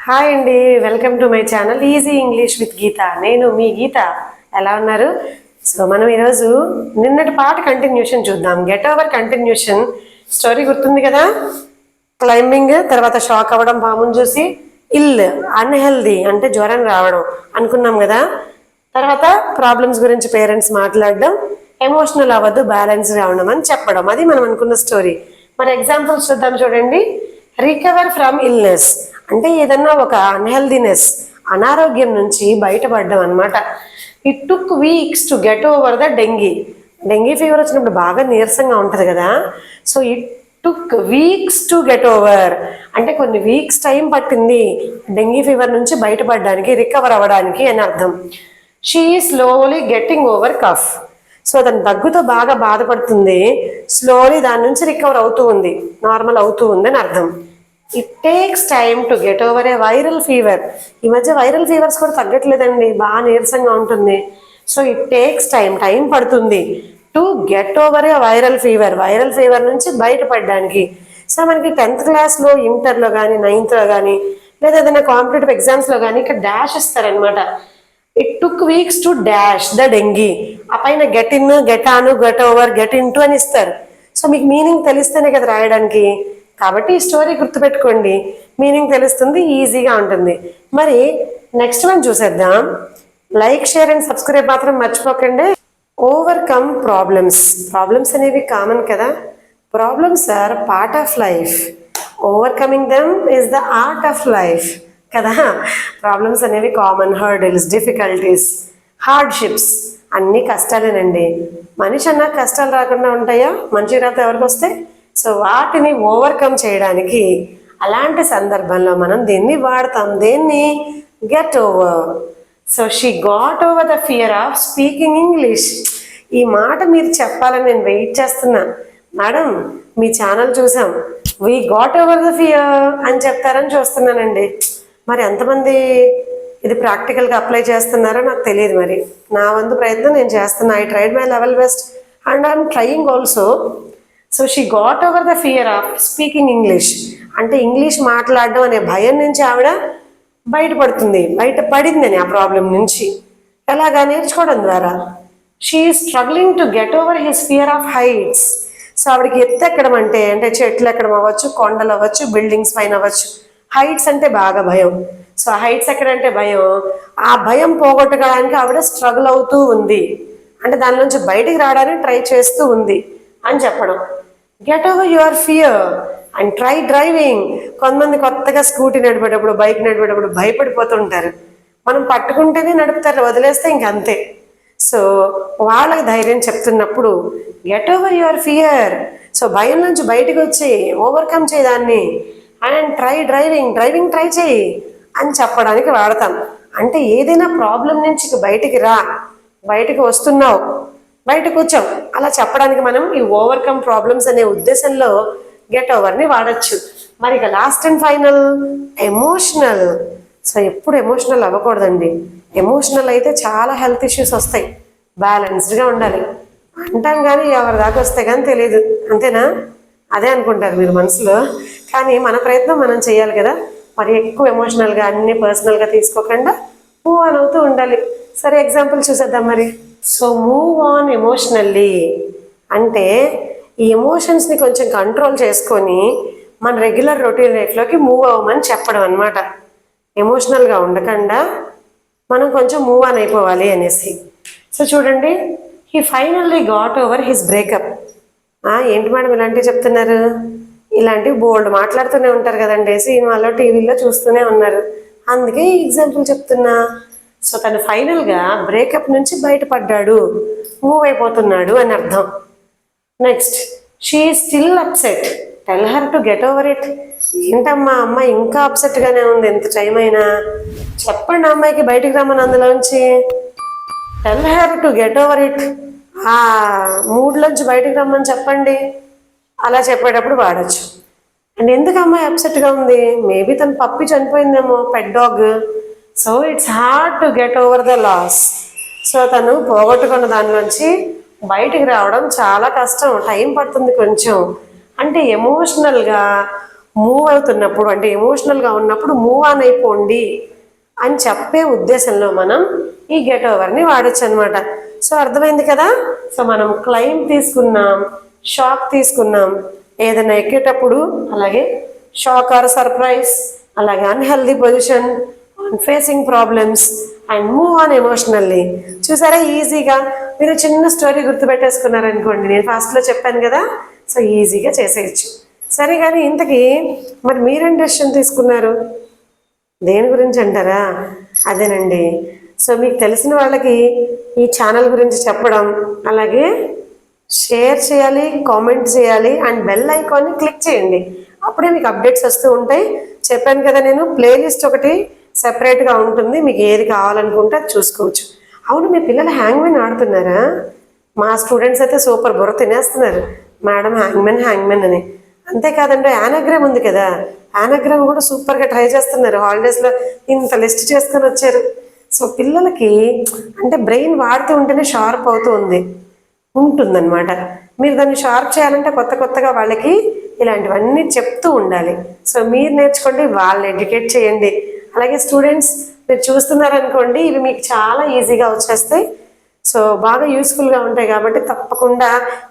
Hi అండి, welcome to my channel easy English with Geetha. నేను మీ గీత. ఎలా ఉన్నారు? సో మనం ఈరోజు నిన్నటి పాట కంటిన్యూషన్ చూద్దాం. గెట్ ఓవర్ కంటిన్యూషన్ స్టోరీ గుర్తుంది కదా? క్లైంబింగ్, తర్వాత షాక్ అవ్వడం పాముని చూసి, ఇల్ అన్హెల్దీ అంటే జ్వరం రావడం అనుకున్నాం కదా. తర్వాత ప్రాబ్లమ్స్ గురించి పేరెంట్స్ మాట్లాడడం, ఎమోషనల్ అవ్వద్దు బ్యాలెన్స్గా ఉండడం అని చెప్పడం. అది మనం అనుకున్న స్టోరీ. మరి ఎగ్జాంపుల్స్ చూద్దాం చూడండి. రికవర్ ఫ్రమ్ ఇల్నెస్ అంటే ఏదన్నా ఒక అన్హెల్దీనెస్, అనారోగ్యం నుంచి బయటపడడం అనమాట. It took weeks to get over the dengue fever వచ్చినప్పుడు బాగా నీరసంగా ఉంటుంది కదా. So it took weeks to get over అంటే కొన్ని వీక్స్ టైం పట్టింది డెంగీ ఫీవర్ నుంచి బయటపడడానికి, రికవర్ అవ్వడానికి అని అర్థం. She slowly getting over cough. So తన దగ్గుతో బాగా బాధపడుతుంది, స్లోలీ దాని నుంచి రికవర్ అవుతూ ఉంది, నార్మల్ అవుతూ ఉంది అని అర్థం. It takes time to get over a viral fever. ఈ మధ్య వైరల్ ఫీవర్స్ కూడా తగ్గట్లేదండి, బాగా నీరసంగా ఉంటుంది. సో ఇట్ టేక్స్ టైం పడుతుంది to get over a viral fever నుంచి బయటపడడానికి. సో మనకి 10th క్లాస్లో, ఇంటర్లో కానీ, 9thలో కానీ, లేదా ఏదైనా కాంపిటేటివ్ ఎగ్జామ్స్లో కానీ ఇక్కడ డాష్ ఇస్తారనమాట. It took weeks to dash the dengue. ఆ పైన get in, get on, get over, get in to అని ఇస్తారు. సో మీకు మీనింగ్ తెలిస్తేనే కదా రాయడానికి. కాబట్టి ఈ స్టోరీ గుర్తుపెట్టుకోండి, మీనింగ్ తెలుస్తుంది, ఈజీగా ఉంటుంది. మరి నెక్స్ట్ వన్ చూసేద్దాం. లైక్, షేర్ అండ్ సబ్స్క్రైబ్ మాత్రం మర్చిపోకండి. ఓవర్కమ్ ప్రాబ్లమ్స్ అనేవి కామన్ కదా. Problems are part of life, overcoming them is the art of life కదా. ప్రాబ్లమ్స్ అనేవి కామన్, హర్డిల్స్, డిఫికల్టీస్, హార్డ్షిప్స్ అన్నీ కష్టాలేనండి. మనిషి అన్నా కష్టాలు రాకుండా ఉంటాయా? మనిషి రాత ఎవరికి వస్తాయి? సో వాటిని ఓవర్కమ్ చేయడానికి అలాంటి సందర్భంలో మనం దీన్ని వాడతాం. దేన్ని? Get over. So she got over the fear of speaking English. ఈ మాట మీరు చెప్పాలని నేను వెయిట్ చేస్తున్నా. మేడం మీ ఛానల్ చూసాం, we got over the fear అని చెప్తారని చూస్తున్నానండి. మరి ఎంతమంది ఇది ప్రాక్టికల్గా అప్లై చేస్తున్నారో నాకు తెలియదు. మరి నా వంతు ప్రయత్నం నేను చేస్తున్నా. I tried my level best and I'm trying also. So she got over the fear of speaking English అంటే ఇంగ్లీష్ మాట్లాడడం అనే భయం నుంచి ఆవిడ బయటపడిందని ఆ ప్రాబ్లం నుంచి. ఎలాగా? నేర్చుకోవడం ద్వారా. She struggling to get over his fear of heights. So ఆవిడకి ఎత్తు ఎక్కడం అంటే చెట్లు ఎక్కడం అవ్వచ్చు, కొండలు అవ్వచ్చు, బిల్డింగ్స్ పైన అవ్వచ్చు. హైట్స్ అంటే బాగా భయం. సో హైట్స్ ఎక్కడంటే భయం. ఆ భయం పోగొట్టుకోవడానికి ఆవిడ స్ట్రగుల్ అవుతూ ఉంది అంటే దాని నుంచి బయటికి రావడానికి ట్రై చేస్తూ ఉంది అని చెప్పడం. Get over your fear and try driving. కొంతమంది కొత్తగా స్కూటీ నడిపేటప్పుడు, బైక్ నడిపేటప్పుడు భయపడిపోతుంటారు. మనం పట్టుకుంటేనే నడుపుతారు, వదిలేస్తే ఇంకంతే. సో వాళ్ళకి ధైర్యం చెప్తున్నప్పుడు get over your fear. So భయం నుంచి బయటకు వచ్చి ఓవర్కమ్ చేయదాన్ని. అండ్ ట్రై డ్రైవింగ్ ట్రై చేయి అని చెప్పడానికి వాడతాం. అంటే ఏదైనా ప్రాబ్లం నుంచి బయటికి రా, బయటకు వస్తున్నావు, బయటకు వచ్చావు అలా చెప్పడానికి మనం ఈ ఓవర్కమ్ ప్రాబ్లమ్స్ అనే ఉద్దేశంలో గెట్ ఓవర్ని వాడచ్చు. మరి ఇక last and final emotional. So ఎప్పుడు ఎమోషనల్ అవ్వకూడదండి. ఎమోషనల్ అయితే చాలా హెల్త్ ఇష్యూస్ వస్తాయి. బ్యాలెన్స్డ్గా ఉండాలి అంటాం, కానీ ఎవరి దాకా వస్తాయి కానీ తెలియదు. అంతేనా? అదే అనుకుంటారు మీరు మనసులో, కానీ మన ప్రయత్నం మనం చేయాలి కదా. మరి ఎక్కువ ఎమోషనల్గా అన్ని పర్సనల్గా తీసుకోకుండా మూవ్ ఆన్ అవుతూ ఉండాలి. సరే ఎగ్జాంపుల్ చూసేద్దాం మరి. సో మూవ్ ఆన్ ఎమోషనల్లీ అంటే ఈ ఎమోషన్స్ని కొంచెం కంట్రోల్ చేసుకొని మన రెగ్యులర్ రొటీన్ లైఫ్లోకి మూవ్ అవ్వమని చెప్పడం అనమాట. ఎమోషనల్గా ఉండకుండా మనం కొంచెం మూవ్ ఆన్ అయిపోవాలి అనేసి. సో చూడండి, he finally got over his breakup. ఏంటి మేడం ఇలాంటివి చెప్తున్నారు? ఇలాంటివి బోల్డ్ మాట్లాడుతూనే ఉంటారు కదండి, సినిమాలో, టీవీలో చూస్తూనే ఉన్నారు. అందుకే ఈ ఎగ్జాంపుల్ చెప్తున్నా. సో తను ఫైనల్గా బ్రేకప్ నుంచి బయటపడ్డాడు, మూవ్ అయిపోతున్నాడు అని అర్థం. Next, she still upset, tell her to get over it. ఏంటమ్మా అమ్మాయి ఇంకా అప్సెట్గానే ఉంది, ఎంత టైం అయినా చెప్పండి అమ్మాయికి బయటికి రమ్మని అందులోంచి. Tell her to get over it, ఆ మూడ్లోంచి బయటికి రమ్మని చెప్పండి. అలా చెప్పేటప్పుడు వాడచ్చు. అండ్ ఎందుకు అమ్మాయి అప్సెట్గా ఉంది? మేబీ తన పప్పి చనిపోయిందేమో, pet dog. So it's hard to get over the loss. So తను పోగొట్టుకున్న దానిలోంచి బయటికి రావడం చాలా కష్టం, టైం పడుతుంది కొంచెం. అంటే ఎమోషనల్గా మూవ్ అవుతున్నప్పుడు అంటే ఎమోషనల్గా ఉన్నప్పుడు మూవ్ ఆన్ అయిపోండి అని చెప్పే ఉద్దేశంలో మనం ఈ గెట్ ఓవర్ని వాడచ్చు అనమాట. సో అర్థమైంది కదా. సో మనం క్లైమ్ తీసుకున్నాం, షాక్ తీసుకున్నాం, ఏదైనా ఎక్కేటప్పుడు, అలాగే షాక్ ఆర్ సర్ప్రైజ్, అలాగే unhealthy position, facing problems and move on emotionally. చూసారా ఈజీగా మీరు చిన్న స్టోరీ గుర్తుపెట్టేసుకున్నారనుకోండి, నేను ఫస్ట్లో చెప్పాను కదా, సో ఈజీగా చేసేయచ్చు. సరే కానీ ఇంతకీ మరి మీరేం డెసిషన్ తీసుకున్నారు, దేని గురించి అంటారా? అదేనండి, సో మీకు తెలిసిన వాళ్ళకి ఈ ఛానల్ గురించి చెప్పడం, అలాగే షేర్ చేయాలి, కామెంట్ చేయాలి అండ్ బెల్ ఐకాన్ని క్లిక్ చేయండి. అప్పుడే మీకు అప్డేట్స్ వస్తూ ఉంటాయి. చెప్పాను కదా, నేను ప్లేలిస్ట్ ఒకటి సెపరేట్గా ఉంటుంది, మీకు ఏది కావాలనుకుంటే అది చూసుకోవచ్చు. అవును, మీ పిల్లలు హ్యాంగ్మెన్ ఆడుతున్నారా? మా స్టూడెంట్స్ అయితే సూపర్ బుర్ర తినేస్తున్నారు, మేడం హ్యాంగ్మెన్ అని. అంతేకాదండి, యానాగ్రామ్ ఉంది కదా, యానాగ్రామ్ కూడా సూపర్గా ట్రై చేస్తున్నారు. హాలిడేస్లో ఇంత లిస్ట్ చేసుకొని వచ్చారు. సో పిల్లలకి అంటే బ్రెయిన్ వాడుతూ ఉంటేనే షార్ప్ అవుతూ ఉంటుందన్నమాట. మీరు దాన్ని షార్ప్ చేయాలంటే కొత్తగా వాళ్ళకి ఇలాంటివన్నీ చెప్తూ ఉండాలి. సో మీరు నేర్చుకోండి, వాళ్ళు ఎడ్యుకేట్ చేయండి. అలాగే స్టూడెంట్స్ మీరు చూస్తున్నారనుకోండి, ఇవి మీకు చాలా ఈజీగా వచ్చేస్తాయి. సో బాగా యూస్ఫుల్గా ఉంటాయి కాబట్టి తప్పకుండా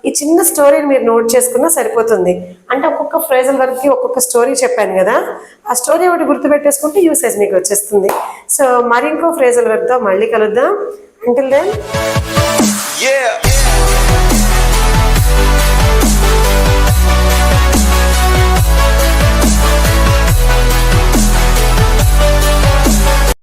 ఈ చిన్న స్టోరీని మీరు నోట్ చేసుకున్నా సరిపోతుంది. అంటే ఒక్కొక్క ఫ్రేజల్ వరకు ఒక్కొక్క స్టోరీ చెప్పాను కదా, ఆ స్టోరీ ఒకటి గుర్తుపెట్టేసుకుంటే యూసేజ్ మీకు వచ్చేస్తుంది. సో మరి ఇంకో ఫ్రేజల్ వర్క్తో మళ్ళీ కలుద్దాం. Until then